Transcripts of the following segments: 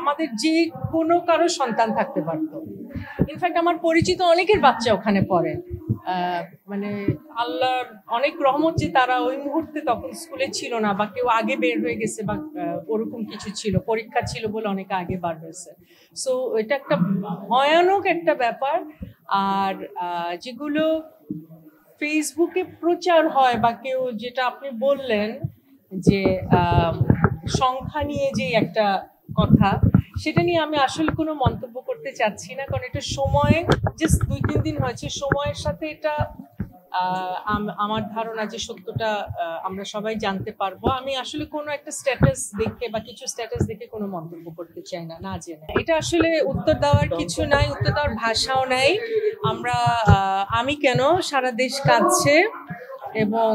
আমাদের যে কোনো কারো সন্তান থাকতে পারতো। ইনফ্যাক্ট আমার পরিচিত অনেকের বাচ্চা ওখানে পড়ে। মানে আল্লাহর অনেক রহমত যে তারা ওই মুহূর্তে তখন স্কুলে ছিল না, বা কেউ আগে বের হয়ে গেছে, বা ওরকম কিছু ছিল, পরীক্ষা ছিল বলে অনেকে আগে বার হয়েছে। সো এটা একটা ভয়ানক একটা ব্যাপার। আর যেগুলো ফেসবুকে প্রচার হয়, বা কেউ যেটা আপনি বললেন যে সংখ্যা নিয়ে যে একটা কথা, সেটা নিয়ে আমি আসলে কোনো মন্তব্য করতে চাচ্ছি না, কারণ এটা সময়ে জাস্ট 2-3 দিন হয়েছে, সময়ের সাথে এটা আমার ধারণা যে সত্যটা আমরা সবাই জানতে পারবো। আমি আসলে কোনো একটা স্ট্যাটাস দেখে বা কিছু স্ট্যাটাস দেখে কোনো মন্তব্য করতে চাই না, না জেনে। এটা আসলে উত্তর দেওয়ার কিছু নাই, উত্তর দেওয়ার ভাষাও নাই। আমি কেন, সারা দেশ কাঁদছে, এবং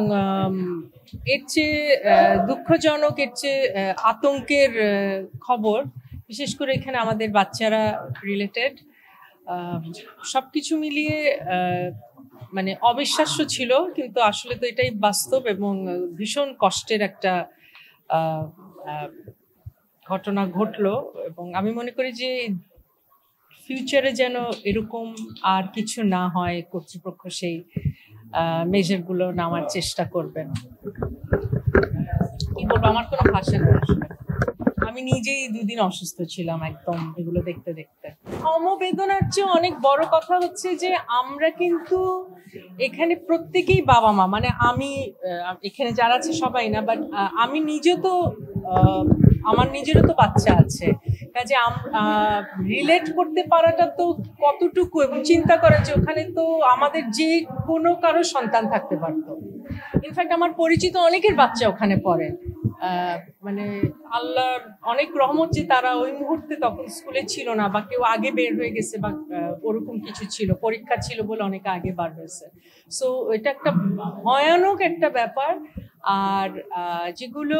এর চেয়ে দুঃখজনক, এর চেয়ে আতঙ্কের খবর, বিশেষ করে এখানে আমাদের বাচ্চারা রিলেটেড, সবকিছু মিলিয়ে মানে অবিশ্বাস্য ছিল, কিন্তু আসলে তো এটাই বাস্তব, এবং ভীষণ কষ্টের একটা ঘটনা ঘটলো। এবং আমি মনে করি যে ফিউচারে যেন এরকম আর কিছু না হয়, কর্তৃপক্ষ সেই মেজারগুলো নেওয়ার চেষ্টা করবেন। কি বলবো, আমার কোনো ভাষা নেই আসলে। আমি নিজেই 2 দিন অসুস্থ ছিলাম একদম এগুলো দেখতে দেখতে। সমবেদনার চেয়ে অনেক বড় কথা হচ্ছে যে আমরা কিন্তু এখানে প্রত্যেকেই বাবা মা, মানে আমি এখানে যারা আছে সবাই না, বাট আমি নিজে তো আমার নিজেরও তো বাচ্চা আছে, কাজে রিলেট করতে পারাটা তো কতটুকু, এবং চিন্তা করা যে ওখানে তো আমাদের যে কোনো কারো সন্তান থাকতে পারতো। ইনফ্যাক্ট আমার পরিচিত অনেকের বাচ্চা ওখানে পড়ে। মানে আল্লাহর অনেক রহমত যে তারা ওই মুহূর্তে তখন স্কুলে ছিল না, বা কেউ আগে বের হয়ে গেছে, বা ওরকম কিছু ছিল, পরীক্ষা ছিল বলে অনেকে আগে বার হয়েছে। সো এটা একটা ভয়ানক একটা ব্যাপার। আর যেগুলো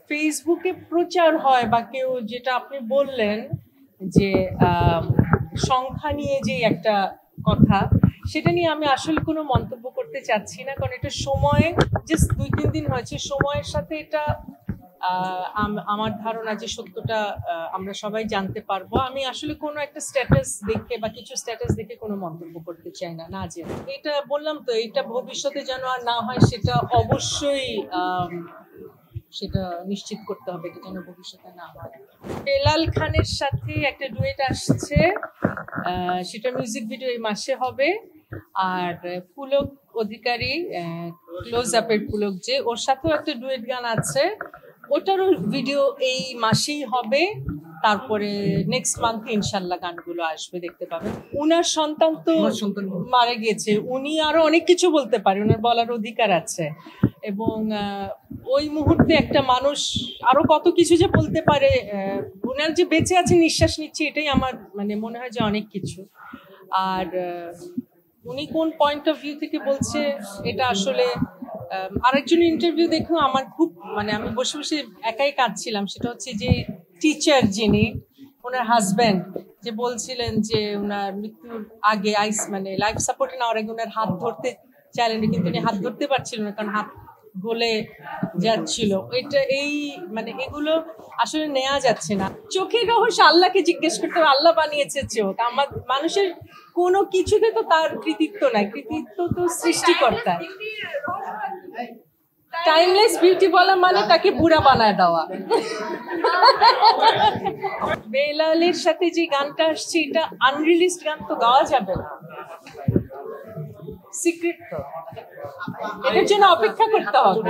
ফেসবুকে প্রচার হয়, বা কেউ যেটা আপনি বললেন যে সংখ্যা নিয়ে যে একটা কথা, সেটা নিয়ে আমি আসলে কোনো মন্তব্য করতে চাচ্ছি না, কারণ এটা সময়ে জাস্ট 2-3 দিন হয়েছে, সময়ের সাথে এটা আমার ধারণা যে সত্যটা আমরা সবাই জানতে পারবো। আমি আসলে কোনো একটা স্ট্যাটাস দেখে বা কিছু স্ট্যাটাস দেখে কোনো মন্তব্য করতে চাই না, না জেনে। এটা বললাম তো, এটা ভবিষ্যতে যেন আর না হয়, সেটা অবশ্যই সেটা নিশ্চিত করতে হবে, এটা যেন ভবিষ্যতে না হয়। বেলাল খানের সাথে একটা ডুয়েট আসছে, সেটা মিউজিক ভিডিও এই মাসে হবে। আর পুলক অধিকারী, ক্লোজ আপের পুলক, যে ওর সাথেও একটা ডুয়েট গান আছে, ওটারও ভিডিও এই মাসেই হবে। তারপরে নেক্সট মান্থে ইনশাল্লাহ গানগুলো আসবে, দেখতে পাবেন। উনার সন্তান তো মারা গিয়েছে, উনি আরো অনেক কিছু বলতে পারে, ওনার বলার অধিকার আছে, এবং ওই মুহূর্তে একটা মানুষ আরো কত কিছু যে বলতে পারে। ওনার যে বেঁচে আছে, নিঃশ্বাস নিচ্ছে, এটাই আমার মানে মনে হয় যে অনেক কিছু। আর উনি কোন পয়েন্ট অফ ভিউ থেকে বলছে, এটা আসলে আরেকজন ইন্টারভিউ দেখো আমার খুব মানে আমি বসে বসে একাই কাঁদছিলাম। সেটা হচ্ছে যে টিচার যিনি, ওনার হাজব্যান্ড, যে বলছিলেন যে ওনার মৃত্যুর আগে মানে লাইফ সাপোর্টে নেওয়ার আগে ওনার হাত ধরতে চাইলেন, কিন্তু উনি হাত ধরতে পারছিলেন না, কারণ হাত গলে যাচ্ছিল। এটা মানে এগুলো আসলে নেওয়া যাচ্ছে না। চোখের রহস্য আল্লাহকে জিজ্ঞেস করতে হবে, আল্লাহ বানিয়েছে চোখ। মানুষের কোনো কিছুতে তো তার কৃতিত্ব নাই, কৃতিত্ব তো সৃষ্টিকর্তা। টাইমলেস বিউটি বলা মানে তাকে বুড়া বানায় দেওয়া। বেলালের সাথে যে গানটা আসছে, এটা আনরিলিজড গান, তো গাওয়া যাবে না, সিক্রেট, তো এটার জন্য অপেক্ষা করতে হবে।